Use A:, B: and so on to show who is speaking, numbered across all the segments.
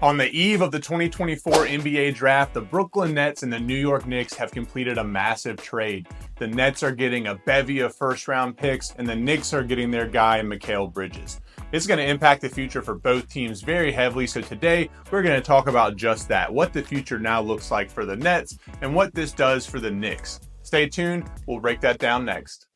A: On the eve of the 2024 NBA draft, the Brooklyn Nets and the New York Knicks have completed a massive trade. The Nets are getting a bevy of first-round picks, and the Knicks are getting their guy, Mikal Bridges. It's going to impact the future for both teams very heavily, so today we're going to talk about just that, what the future now looks like for the Nets and what this does for the Knicks. Stay tuned, we'll break that down next.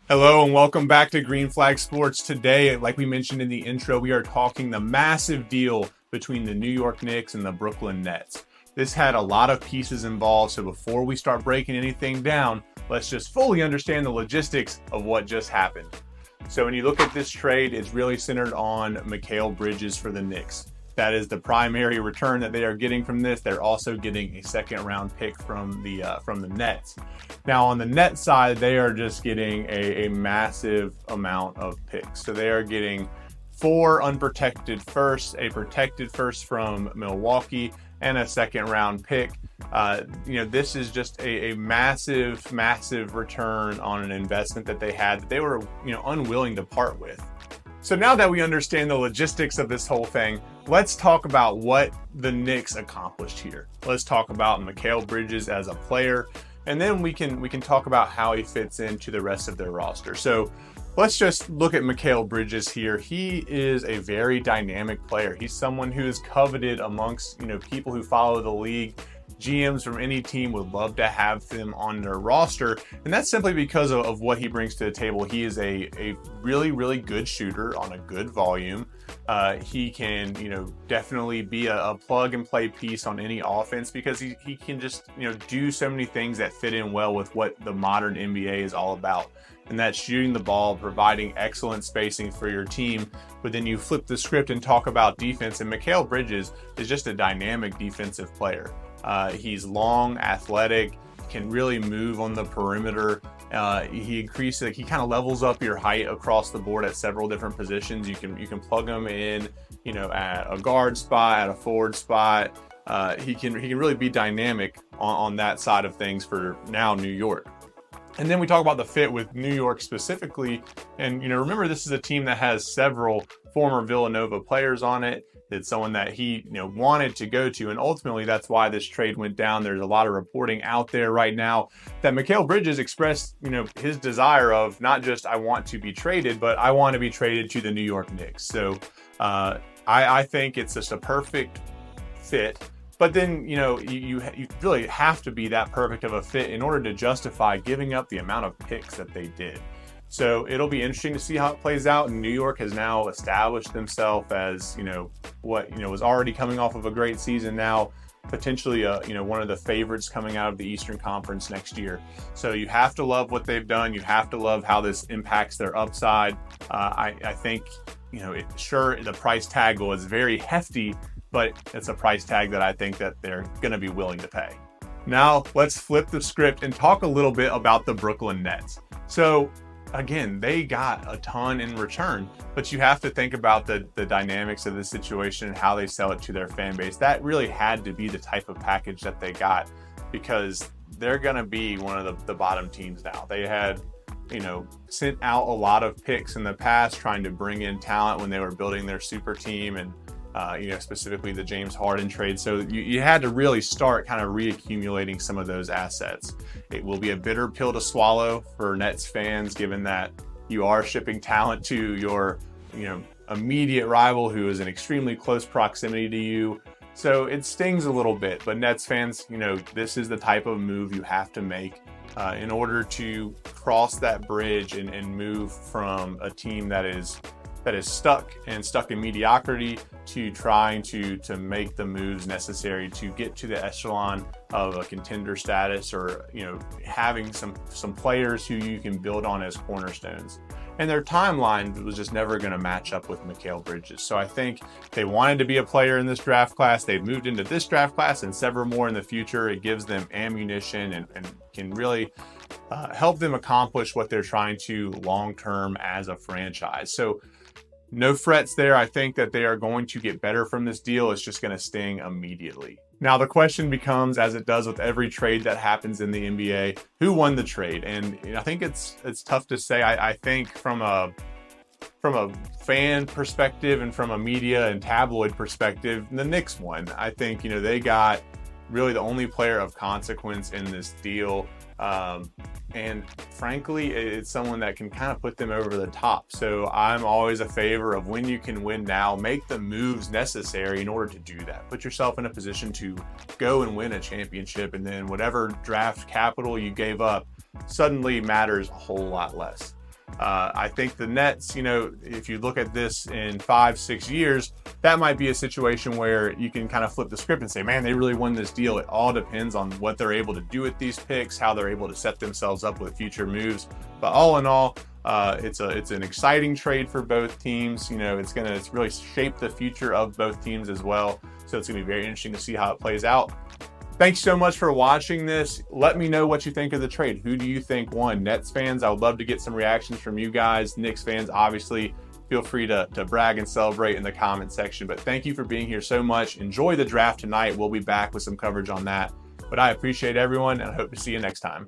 A: Hello and welcome back to Green Flag Sports. Today, like we mentioned in the intro, we are talking the massive deal between the New York Knicks and the Brooklyn Nets. This had a lot of pieces involved, so before we start breaking anything down, let's just fully understand the logistics of what just happened. So when you look at this trade, it's really centered on Mikal Bridges for the Knicks. That is the primary return that they are getting from this. They're also getting a second-round pick from the Nets. Now, on the Nets side, they are just getting a massive amount of picks. So they are getting 4 unprotected firsts, a protected first from Milwaukee, and a second-round pick. This is just a massive, massive return on an investment that they had that they were, unwilling to part with. So now that we understand the logistics of this whole thing, let's talk about what the Knicks accomplished here. Let's talk about Mikal Bridges as a player, and then we can talk about how he fits into the rest of their roster. So let's just look at Mikal Bridges here. He is a very dynamic player. He's someone who is coveted amongst people who follow the league. GMs from any team would love to have him on their roster, and that's simply because of what he brings to the table. He is a really, really good shooter on a good volume. He can, definitely be a plug-and-play piece on any offense because he can just, do so many things that fit in well with what the modern NBA is all about. And that's shooting the ball, providing excellent spacing for your team. But then you flip the script and talk about defense, and Mikal Bridges is just a dynamic defensive player. He's long, athletic, can really move on the perimeter. He kind of levels up your height across the board at several different positions. You can plug him in, at a guard spot, at a forward spot. He can really be dynamic on that side of things for now New York. And then we talk about the fit with New York specifically. And, remember, this is a team that has several former Villanova players on it. It's someone that he, wanted to go to. And ultimately, that's why this trade went down. There's a lot of reporting out there right now that Mikal Bridges expressed, his desire of not just I want to be traded, but I want to be traded to the New York Knicks. So I think it's just a perfect fit. But then, you really have to be that perfect of a fit in order to justify giving up the amount of picks that they did. So it'll be interesting to see how it plays out. And New York has now established themselves as, was already coming off of a great season now, potentially, one of the favorites coming out of the Eastern Conference next year. So you have to love what they've done. You have to love how this impacts their upside. I think, sure, the price tag was very hefty, but it's a price tag that I think that they're going to be willing to pay. Now, let's flip the script and talk a little bit about the Brooklyn Nets. So, again, they got a ton in return, but you have to think about the dynamics of the situation and how they sell it to their fan base. That really had to be the type of package that they got because they're going to be one of the bottom teams now. They had, sent out a lot of picks in the past trying to bring in talent when they were building their super team and specifically the James Harden trade. So you had to really start kind of reaccumulating some of those assets. It will be a bitter pill to swallow for Nets fans, given that you are shipping talent to your, immediate rival who is in extremely close proximity to you. So it stings a little bit, but Nets fans, this is the type of move you have to make in order to cross that bridge and move from a team that is stuck in mediocrity to trying to make the moves necessary to get to the echelon of a contender status or, having some players who you can build on as cornerstones. And their timeline was just never going to match up with Mikal Bridges. So I think they wanted to be a player in this draft class. They've moved into this draft class and several more in the future. It gives them ammunition and can really help them accomplish what they're trying to long-term as a franchise. So no frets there. I think that they are going to get better from this deal. It's just going to sting immediately. Now, the question becomes, as it does with every trade that happens in the NBA, who won the trade? And I think it's tough to say. I think from a from a fan perspective and from a media and tabloid perspective, the Knicks won. I think, you know, they got really the only player of consequence in this deal. And frankly, it's someone that can kind of put them over the top. So I'm always a favor of, when you can win now, make the moves necessary in order to do that. Put yourself in a position to go and win a championship, and then whatever draft capital you gave up suddenly matters a whole lot less. I think the Nets, you know, if you look at this in 5-6 years, that might be a situation where you can kind of flip the script and say, man, they really won this deal. It all depends on what they're able to do with these picks, how they're able to set themselves up with future moves. But all in all, it's an exciting trade for both teams. You know, it's really shape the future of both teams as well. So it's gonna be very interesting to see how it plays out. Thanks so much for watching this. Let me know what you think of the trade. Who do you think won? Nets fans, I would love to get some reactions from you guys. Knicks fans, obviously, feel free to brag and celebrate in the comment section. But thank you for being here so much. Enjoy the draft tonight. We'll be back with some coverage on that. But I appreciate everyone, and I hope to see you next time.